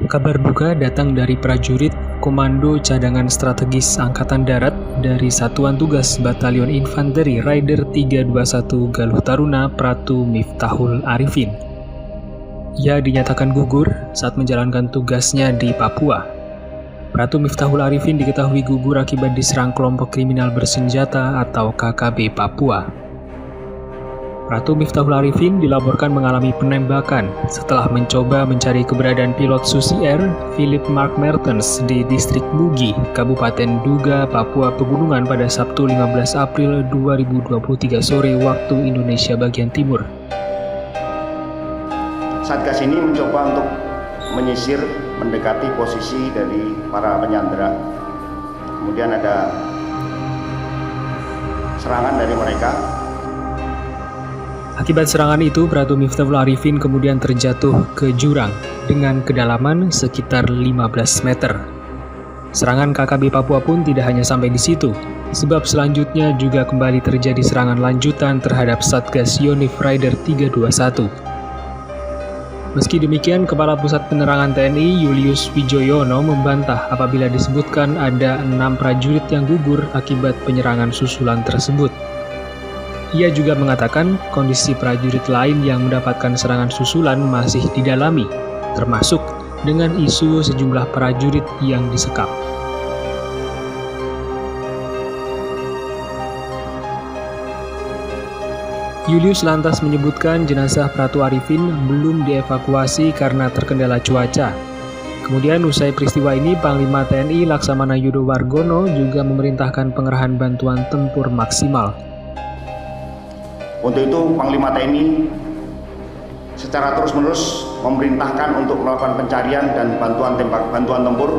Kabar duka datang dari prajurit Komando Cadangan Strategis Angkatan Darat dari Satuan Tugas Batalion Infanteri Raider 321 Galuh Taruna Pratu Miftahul Arifin. Ia dinyatakan gugur saat menjalankan tugasnya di Papua. Pratu Miftahul Arifin diketahui gugur akibat diserang kelompok kriminal bersenjata atau KKB Papua. Pratu Miftahul Arifin dilaporkan mengalami penembakan setelah mencoba mencari keberadaan pilot Susi Air Philip Mark Mertens di distrik Mugi, Kabupaten Duga, Papua Pegunungan pada Sabtu 15 April 2023 sore waktu Indonesia bagian timur. Satgas ini mencoba untuk menyisir mendekati posisi dari para penyandera. Kemudian ada serangan dari mereka. Akibat serangan itu, Pratu Miftahul Arifin kemudian terjatuh ke jurang dengan kedalaman sekitar 15 meter. Serangan KKB Papua pun tidak hanya sampai di situ, sebab selanjutnya juga kembali terjadi serangan lanjutan terhadap Satgas Yonif Raider 321. Meski demikian, Kepala Pusat Penerangan TNI Julius Wijoyono membantah apabila disebutkan ada 6 prajurit yang gugur akibat penyerangan susulan tersebut. Ia juga mengatakan kondisi prajurit lain yang mendapatkan serangan susulan masih didalami, termasuk dengan isu sejumlah prajurit yang disekap. Julius lantas menyebutkan jenazah Pratu Arifin belum dievakuasi karena terkendala cuaca. Kemudian usai peristiwa ini, Panglima TNI Laksamana Yudo Wargono juga memerintahkan pengerahan bantuan tempur maksimal. Untuk itu, Panglima TNI secara terus-menerus memerintahkan untuk melakukan pencarian dan bantuan tempur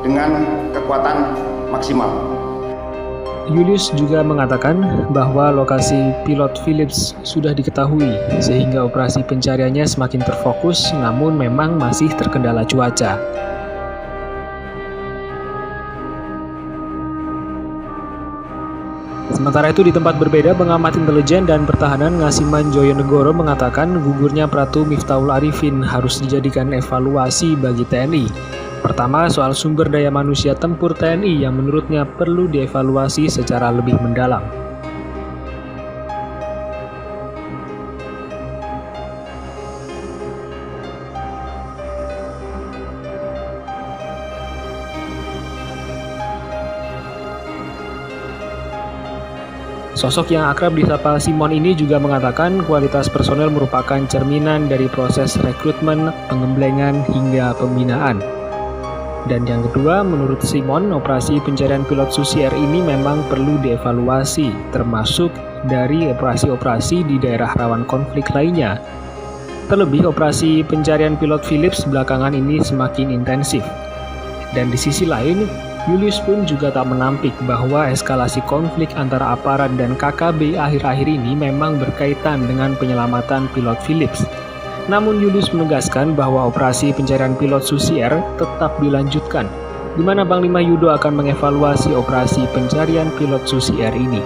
dengan kekuatan maksimal. Julius juga mengatakan bahwa lokasi pilot Philips sudah diketahui sehingga operasi pencariannya semakin terfokus, namun memang masih terkendala cuaca. Sementara itu, di tempat berbeda, pengamat intelijen dan pertahanan Ngasiman Joyonegoro mengatakan gugurnya Pratu Miftahul Arifin harus dijadikan evaluasi bagi TNI. Pertama, soal sumber daya manusia tempur TNI yang menurutnya perlu dievaluasi secara lebih mendalam. Sosok yang akrab disapa Simon ini juga mengatakan kualitas personel merupakan cerminan dari proses rekrutmen, pengemblengan, hingga pembinaan. Dan yang kedua, menurut Simon, operasi pencarian pilot Susi Air ini memang perlu dievaluasi, termasuk dari operasi-operasi di daerah rawan konflik lainnya. Terlebih, operasi pencarian pilot Philips belakangan ini semakin intensif. Dan di sisi lain, Julius pun juga tak menampik bahwa eskalasi konflik antara aparat dan KKB akhir-akhir ini memang berkaitan dengan penyelamatan pilot Philips. Namun Julius menegaskan bahwa operasi pencarian pilot Susi Air tetap dilanjutkan, di mana Panglima Yudo akan mengevaluasi operasi pencarian pilot Susi Air ini.